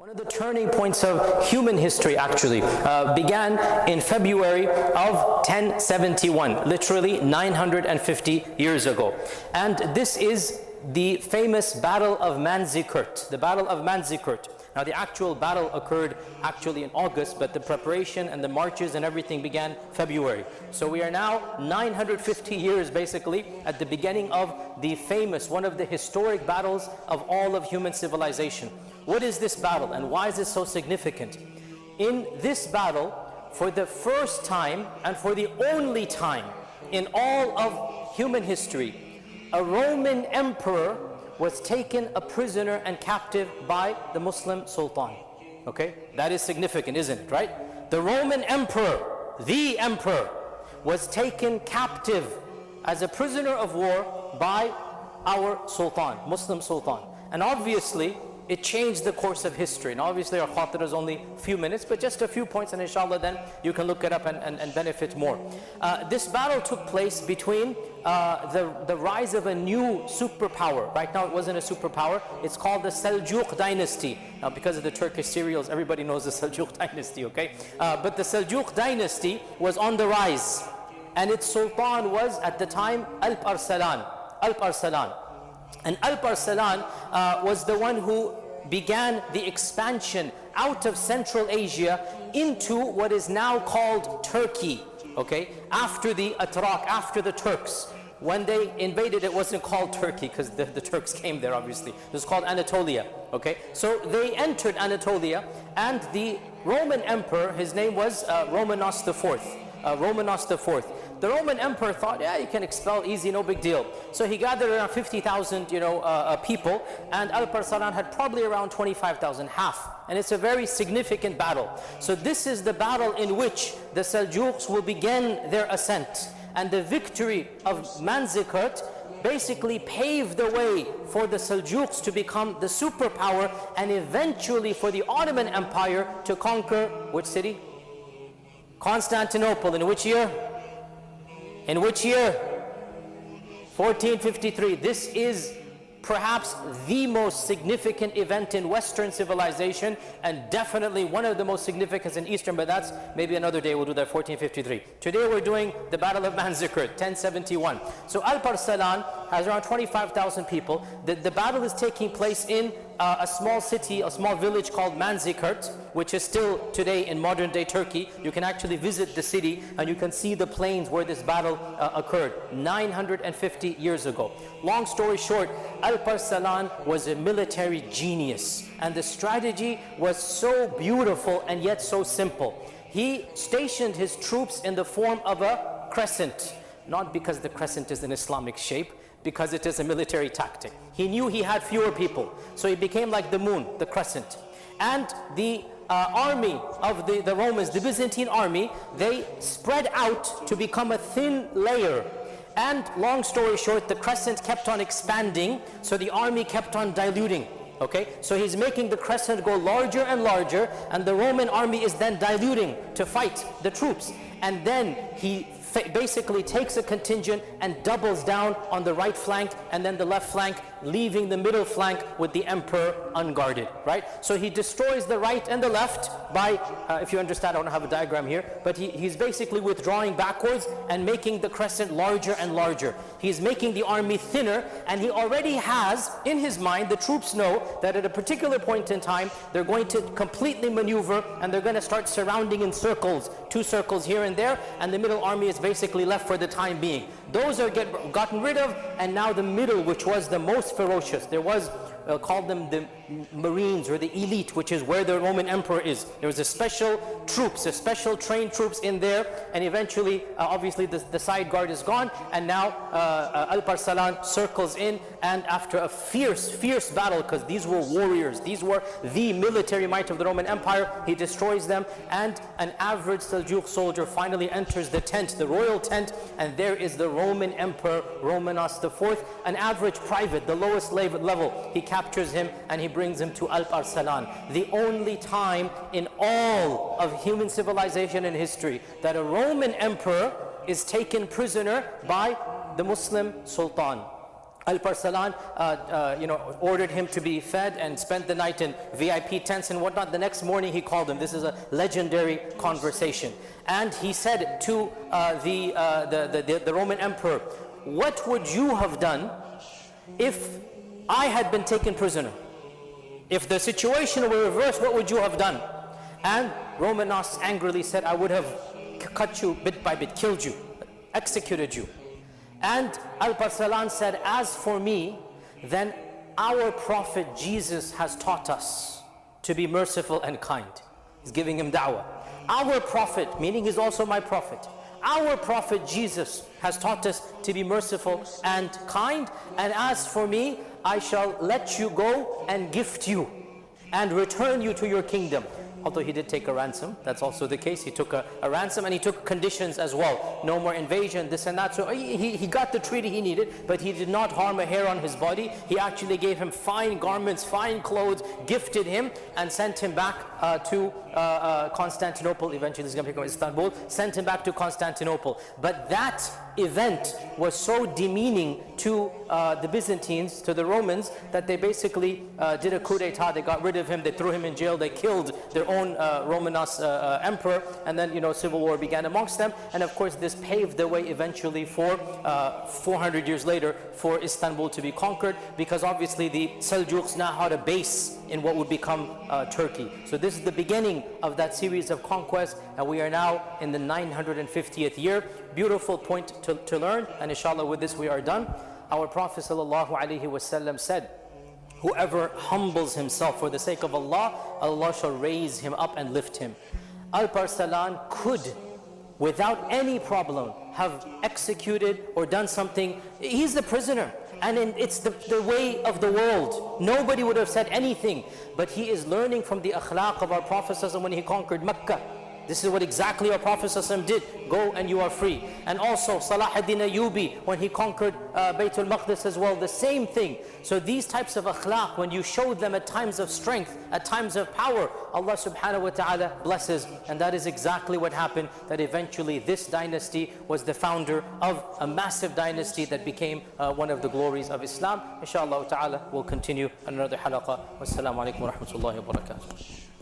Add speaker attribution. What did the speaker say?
Speaker 1: One of the turning points of human history actually began in February of 1071, literally 950 years ago. And this is the famous Battle of Manzikert, the Battle of Manzikert. Now the actual battle occurred actually in August, but the preparation and the marches and everything began February. So we are now 950 years basically at the beginning of the famous, one of the historic battles of all of human civilization. What is this battle and why is it so significant? In this battle, for the first time and for the only time in all of human history, a Roman emperor was taken a prisoner and captive by the Muslim Sultan. Okay, that is significant, isn't it, right? The Roman emperor, the emperor, was taken captive as a prisoner of war by our Sultan, Muslim Sultan. And obviously, it changed the course of history. And obviously our khatir is only a few minutes, but just a few points, and inshallah then you can look it up and benefit more. This battle took place between the rise of a new superpower. Right now it wasn't a superpower, it's called the Seljuk dynasty. Now because of the Turkish serials, everybody knows the Seljuk dynasty, okay? But the Seljuk dynasty was on the rise, and its sultan was at the time alp-arslan. And alp-arslan was the one who began the expansion out of Central Asia into what is now called Turkey, okay? After the Atrak, after the Turks. When they invaded, it wasn't called Turkey because the Turks came there, obviously. It was called Anatolia, okay? So they entered Anatolia, and the Roman emperor, his name was Romanos IV. Romanos IV. The Roman emperor thought, yeah, you can expel easy, no big deal. So he gathered around 50,000, people, and Alp-Arslan had probably around 25,000, half. And it's a very significant battle. So this is the battle in which the Seljuks will begin their ascent. And the victory of Manzikert basically paved the way for the Seljuks to become the superpower, and eventually for the Ottoman Empire to conquer which city? Constantinople. In which year? In which year? 1453. This is perhaps the most significant event in Western civilization, and definitely one of the most significant in Eastern, but that's maybe another day, we'll do that, 1453. Today we're doing the Battle of Manzikert, 1071. So Alp-Arslan has around 25,000 people. The battle is taking place in a small city, a small village called Manzikert, which is still today in modern day Turkey. You can actually visit the city and you can see the plains where this battle occurred 950 years ago. Long story short, Alp-Arslan was a military genius, and the strategy was so beautiful and yet so simple. He stationed his troops in the form of a crescent, not because the crescent is an Islamic shape, because it is a military tactic. He knew he had fewer people, so he became like the moon, the crescent. And the army of the Romans, the Byzantine army, they spread out to become a thin layer. And long story short, the crescent kept on expanding, so the army kept on diluting. Okay, so he's making the crescent go larger and larger, and the Roman army is then diluting to fight the troops. And then he basically takes a contingent and doubles down on the right flank and then the left flank, leaving the middle flank with the emperor unguarded, right? So he destroys the right and the left by, if you understand, I don't have a diagram here, but he's basically withdrawing backwards and making the crescent larger and larger. He's making the army thinner, and he already has in his mind, the troops know that at a particular point in time, they're going to completely maneuver and they're going to start surrounding in circles, 2 circles here and there, and the middle army is basically left for the time being. Those are gotten rid of, and now the middle, which was the most ferocious, there was called them the Marines or the elite, which is where the Roman emperor is. There was a special troops, a special trained troops in there, and eventually obviously the side guard is gone, and now Alp-Arslan circles in, and after a fierce battle, because these were warriors, these were the military might of the Roman Empire, he destroys them, and an average Seljuk soldier finally enters the tent, the royal tent, and there is the Roman emperor Romanos IV, an average private, the lowest level. He captures him and he brings him to Alp-Arslan. The only time in all of human civilization and history that a Roman emperor is taken prisoner by the Muslim Sultan. Alp-arslan ordered him to be fed and spent the night in VIP tents and whatnot. The next morning he called him. This is a legendary conversation. And he said to the Roman emperor, what would you have done if I had been taken prisoner? If the situation were reversed, what would you have done? And Romanos angrily said, I would have cut you bit by bit, killed you, executed you. And Alp-arslan said, as for me, then our Prophet Jesus has taught us to be merciful and kind. He's giving him da'wah. Our Prophet, meaning he's also my Prophet, our Prophet Jesus has taught us to be merciful and kind. And as for me, I shall let you go and gift you and return you to your kingdom. Although he did take a ransom, that's also the case. He took a ransom and he took conditions as well. No more invasion, this and that. So he got the treaty he needed, but he did not harm a hair on his body. He actually gave him fine garments, fine clothes, gifted him, and sent him back to Constantinople. Eventually he's going to become Istanbul. Sent him back to Constantinople. But that event was so demeaning to the Byzantines, to the Romans, that they basically did a coup d'etat. They got rid of him, they threw him in jail, they killed their own Romanos emperor, and then civil war began amongst them. And of course this paved the way eventually for 400 years later for Istanbul to be conquered, because obviously the Seljuks now had a base in what would become Turkey. So this is the beginning of that series of conquest, and we are now in the 950th year. Beautiful point to learn, and inshallah with this we are done. Our Prophet ﷺ said, whoever humbles himself for the sake of Allah, Allah shall raise him up and lift him. Alp-arslan could, without any problem, have executed or done something. He's the prisoner, and it's the way of the world. Nobody would have said anything, but he is learning from the akhlaq of our Prophet ﷺ when he conquered Mecca. This is what exactly our Prophet ﷺ did. Go and you are free. And also Salah ad-Din Ayyubi, when he conquered Baytul Maqdis as well, the same thing. So these types of akhlaq, when you show them at times of strength, at times of power, Allah subhanahu wa ta'ala blesses. And that is exactly what happened, that eventually this dynasty was the founder of a massive dynasty that became one of the glories of Islam. Inshallah ta'ala, we'll continue another halaqah. Wassalamu alaikum wa rahmatullahi wa barakatuh.